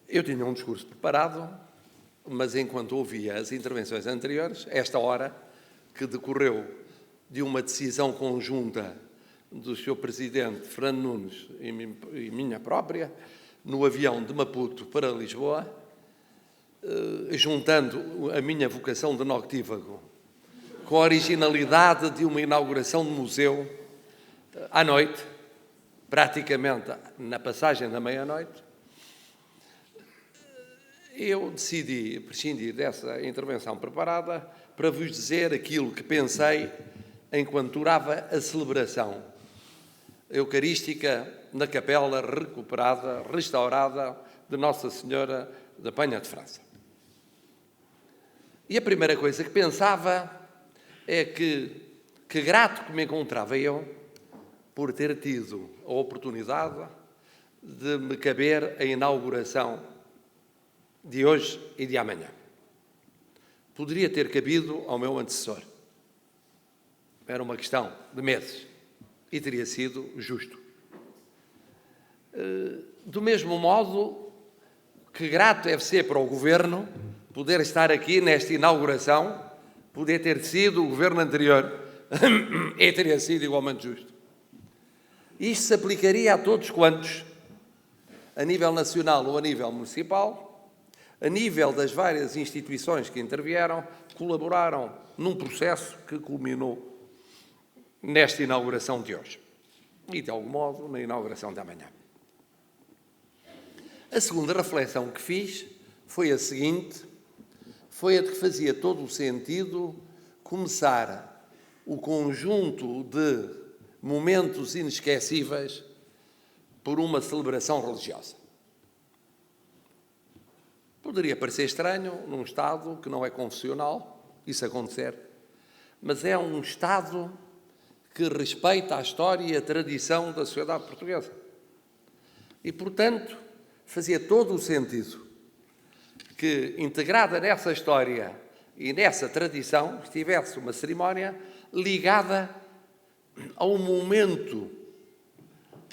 Eu tinha um discurso preparado, mas enquanto ouvia as intervenções anteriores, esta hora, que decorreu de uma decisão conjunta do Sr. Presidente Fernando Nunes e minha própria, no avião de Maputo para Lisboa, juntando a minha vocação de noctívago com a originalidade de uma inauguração de museu à noite, praticamente na passagem da meia-noite, eu decidi prescindir dessa intervenção preparada para vos dizer aquilo que pensei enquanto durava a celebração eucarística na capela recuperada, restaurada de Nossa Senhora da Penha de França. E a primeira coisa que pensava é que grato que me encontrava eu por ter tido a oportunidade de me caber a inauguração de hoje e de amanhã. Poderia ter cabido ao meu antecessor. Era uma questão de meses e teria sido justo. Do mesmo modo que grato deve ser para o Governo poder estar aqui nesta inauguração, poder ter sido o Governo anterior e teria sido igualmente justo. Isto se aplicaria a todos quantos, a nível nacional ou a nível municipal, a nível das várias instituições que intervieram, colaboraram num processo que culminou nesta inauguração de hoje e, de algum modo, na inauguração de amanhã. A segunda reflexão que fiz foi a seguinte, foi a de que fazia todo o sentido começar o conjunto de momentos inesquecíveis por uma celebração religiosa. Poderia parecer estranho num Estado que não é confessional, isso acontecer, mas é um Estado que respeita a história e a tradição da sociedade portuguesa. E, portanto, fazia todo o sentido que, integrada nessa história e nessa tradição, estivesse uma cerimónia ligada ao momento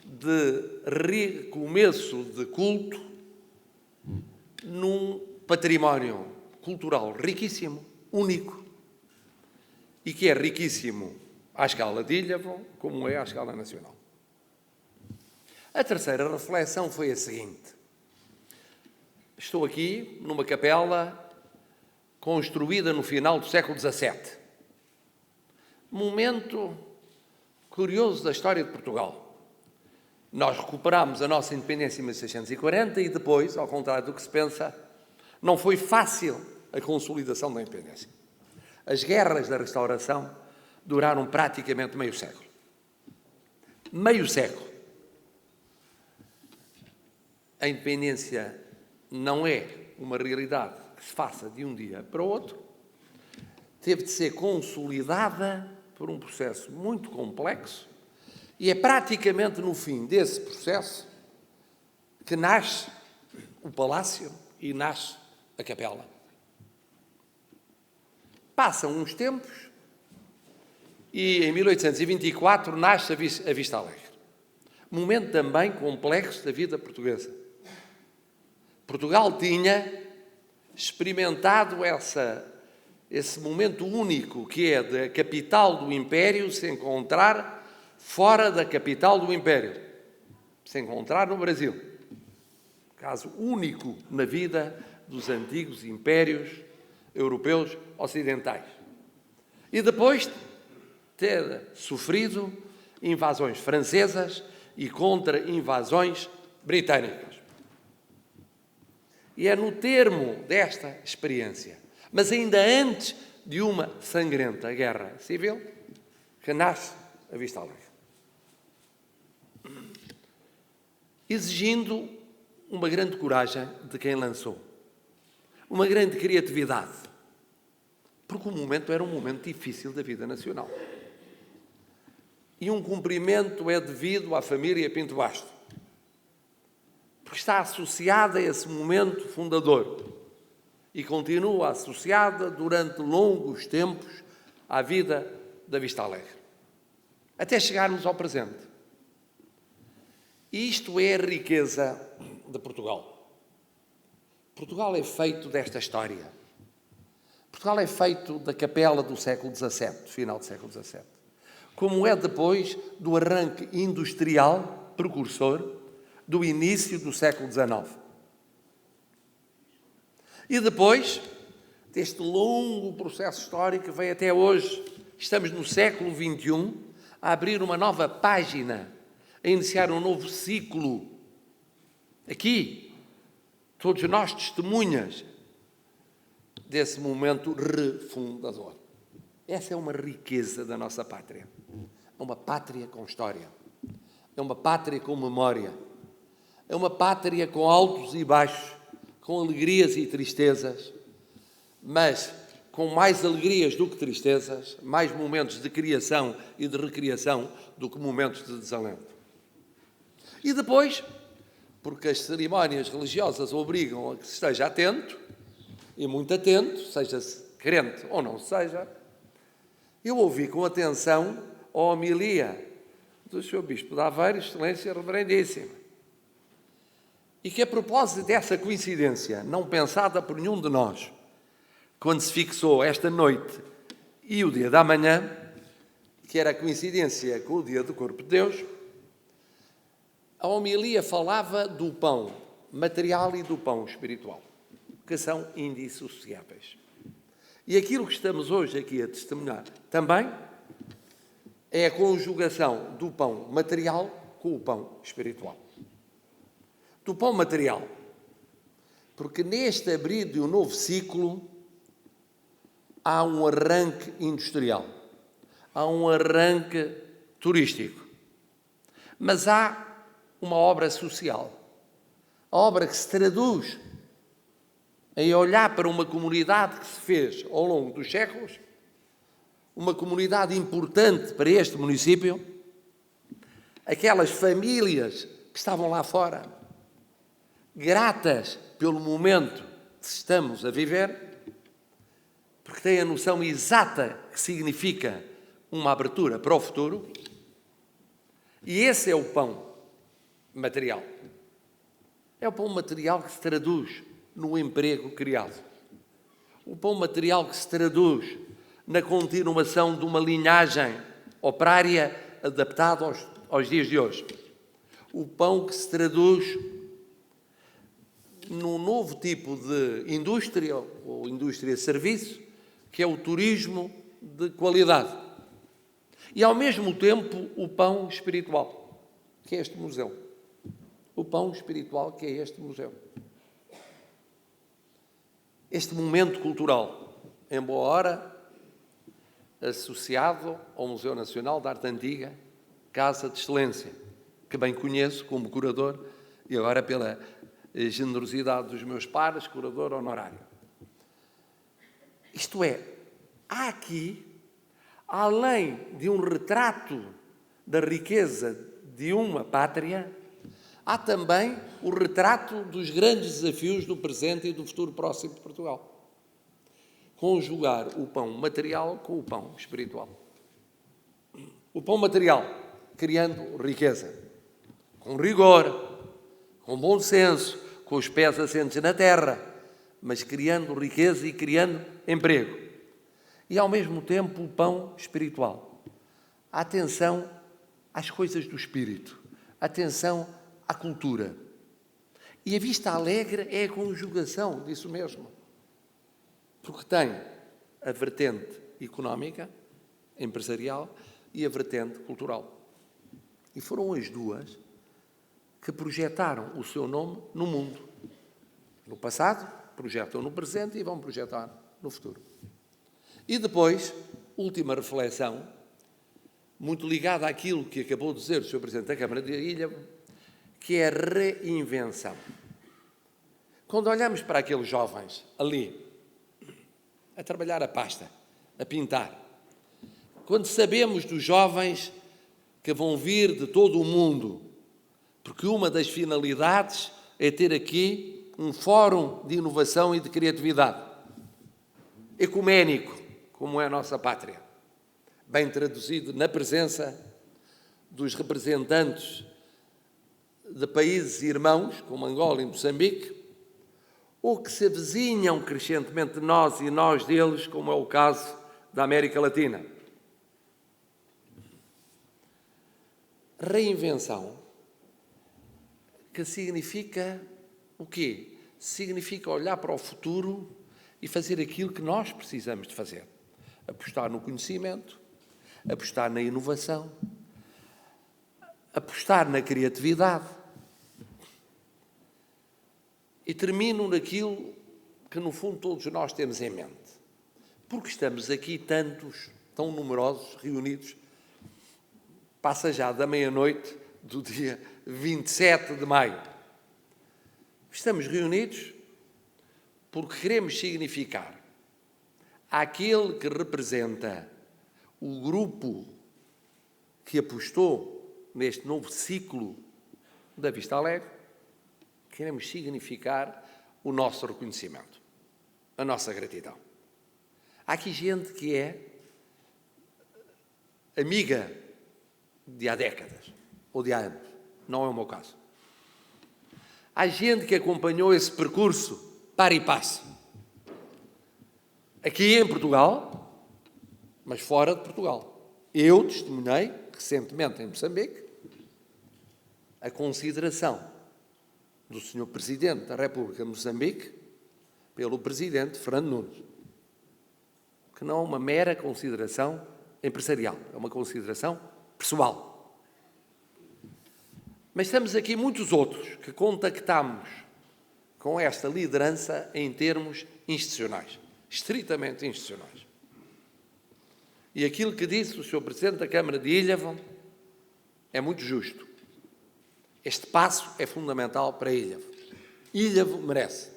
de recomeço de culto num património cultural riquíssimo, único, e que é riquíssimo à escala de Ilhavo, como é à escala nacional. A terceira reflexão foi a seguinte. Estou aqui numa capela construída no final do século XVII. Momento curioso da história de Portugal. Nós recuperámos a nossa independência em 1640 e depois, ao contrário do que se pensa, não foi fácil a consolidação da independência. As guerras da restauração duraram praticamente meio século. Meio século. A independência não é uma realidade que se faça de um dia para o outro. Teve de ser consolidada por um processo muito complexo e é praticamente no fim desse processo que nasce o palácio e nasce a capela. Passam uns tempos e em 1824 nasce a Vista Alegre. Momento também complexo da vida portuguesa. Portugal tinha experimentado esse momento único que é da capital do Império se encontrar fora da capital do Império, se encontrar no Brasil. Caso único na vida dos antigos impérios europeus ocidentais. E depois ter sofrido invasões francesas e contra-invasões britânicas. E é no termo desta experiência, mas ainda antes de uma sangrenta guerra civil, que nasce a Vista Alegre. Exigindo uma grande coragem de quem lançou, uma grande criatividade, porque o momento era um momento difícil da vida nacional. E um cumprimento é devido à família Pinto Basto, porque está associada a esse momento fundador e continua associada durante longos tempos à vida da Vista Alegre, até chegarmos ao presente. E isto é a riqueza de Portugal. Portugal é feito desta história. Portugal é feito da capela do século XVII, do final do século XVII. Como é depois do arranque industrial precursor do início do século XIX. E depois deste longo processo histórico que vem até hoje, estamos no século XXI, a abrir uma nova página, a iniciar um novo ciclo. Aqui, todos nós testemunhas desse momento refundador. Essa é uma riqueza da nossa pátria. É uma pátria com história. É uma pátria com memória. É uma pátria com altos e baixos, com alegrias e tristezas, mas com mais alegrias do que tristezas, mais momentos de criação e de recriação do que momentos de desalento. E depois, porque as cerimónias religiosas obrigam a que se esteja atento, e muito atento, seja-se crente ou não seja, eu ouvi com atenção a homilia do Sr. Bispo de Aveiro, Excelência Reverendíssima, e que a propósito dessa coincidência, não pensada por nenhum de nós, quando se fixou esta noite e o dia da manhã, que era a coincidência com o dia do Corpo de Deus, a homilia falava do pão material e do pão espiritual, que são indissociáveis. E aquilo que estamos hoje aqui a testemunhar também é a conjugação do pão material com o pão espiritual. Do pão material, porque neste abrir de um novo ciclo há um arranque industrial, há um arranque turístico, mas há uma obra social, a obra que se traduz em olhar para uma comunidade que se fez ao longo dos séculos, uma comunidade importante para este município, aquelas famílias que estavam lá fora, gratas pelo momento que estamos a viver, porque têm a noção exata que significa uma abertura para o futuro, e esse é o pão material. É o pão material que se traduz no emprego criado. O pão material que se traduz na continuação de uma linhagem operária adaptada aos dias de hoje. O pão que se traduz num novo tipo de indústria, ou indústria-serviço, que é o turismo de qualidade. E, ao mesmo tempo, o pão espiritual, que é este museu. O pão espiritual, que é este museu. Este momento cultural, em boa hora, associado ao Museu Nacional de Arte Antiga, Casa de Excelência, que bem conheço como curador e agora pela generosidade dos meus pares, curador honorário. Isto é, há aqui, além de um retrato da riqueza de uma pátria, há também o retrato dos grandes desafios do presente e do futuro próximo de Portugal. Conjugar o pão material com o pão espiritual. O pão material, criando riqueza, com rigor, com bom senso, com os pés assentes na terra, mas criando riqueza e criando emprego. E, ao mesmo tempo, o pão espiritual. A atenção às coisas do espírito, a atenção à cultura. E a Vista Alegre é a conjugação disso mesmo. Porque tem a vertente económica, empresarial, e a vertente cultural. E foram as duas que projetaram o seu nome no mundo. No passado, projetam no presente e vão projetar no futuro. E depois, última reflexão, muito ligada àquilo que acabou de dizer o Sr. Presidente da Câmara de Ilha, que é a reinvenção. Quando olhamos para aqueles jovens ali, a trabalhar a pasta, a pintar, quando sabemos dos jovens que vão vir de todo o mundo, porque uma das finalidades é ter aqui um fórum de inovação e de criatividade, ecuménico, como é a nossa pátria, bem traduzido na presença dos representantes de países irmãos, como Angola e Moçambique, ou que se avizinham crescentemente de nós e nós deles, como é o caso da América Latina. Reinvenção, que significa o quê? Significa olhar para o futuro e fazer aquilo que nós precisamos de fazer. Apostar no conhecimento, apostar na inovação, apostar na criatividade. E termino naquilo que, no fundo, todos nós temos em mente. Porque estamos aqui tantos, tão numerosos, reunidos, passa já da meia-noite do dia 27 de maio. Estamos reunidos porque queremos significar àquele que representa o grupo que apostou neste novo ciclo da Vista Alegre, queremos significar o nosso reconhecimento, a nossa gratidão. Há aqui gente que é amiga de há décadas ou de há anos. Não é o meu caso. Há gente que acompanhou esse percurso para e passo. Aqui em Portugal, mas fora de Portugal. Eu testemunhei recentemente em Moçambique a consideração do Sr. Presidente da República de Moçambique pelo Presidente Fernando Nunes, que não é uma mera consideração empresarial, é uma consideração pessoal. Mas estamos aqui muitos outros que contactamos com esta liderança em termos institucionais, estritamente institucionais. E aquilo que disse o Sr. Presidente da Câmara de Ilhavo é muito justo. Este passo é fundamental para Ilhavo. Ilhavo merece.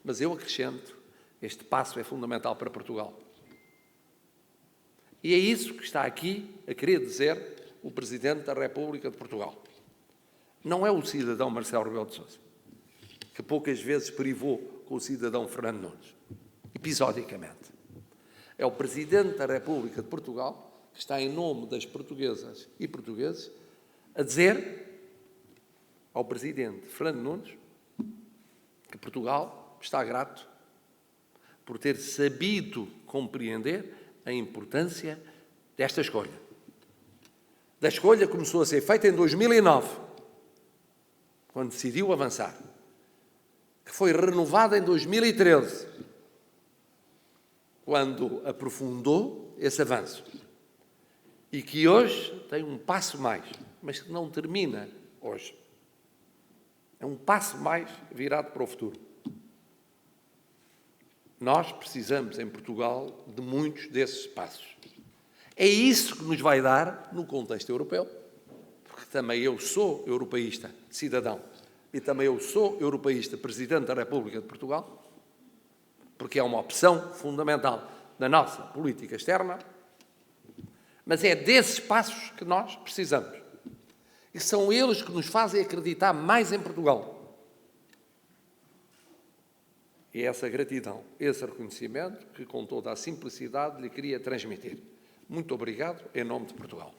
Mas eu acrescento, este passo é fundamental para Portugal. E é isso que está aqui a querer dizer o Presidente da República de Portugal. Não é o cidadão Marcelo Rebelo de Sousa, que poucas vezes privou com o cidadão Fernando Nunes, episodicamente. É o Presidente da República de Portugal que está em nome das portuguesas e portugueses a dizer ao Presidente Fernando Nunes que Portugal está grato por ter sabido compreender a importância desta escolha. Da escolha que começou a ser feita em 2009, quando decidiu avançar, que foi renovada em 2013, quando aprofundou esse avanço, e que hoje tem um passo mais, mas que não termina hoje. É um passo mais virado para o futuro. Nós precisamos, em Portugal, de muitos desses passos. É isso que nos vai dar no contexto europeu, porque também eu sou europeísta, cidadão, e também eu sou europeísta, Presidente da República de Portugal, porque é uma opção fundamental da nossa política externa, mas é desses passos que nós precisamos. E são eles que nos fazem acreditar mais em Portugal. E é essa gratidão, esse reconhecimento que, com toda a simplicidade, lhe queria transmitir. Muito obrigado, em nome de Portugal.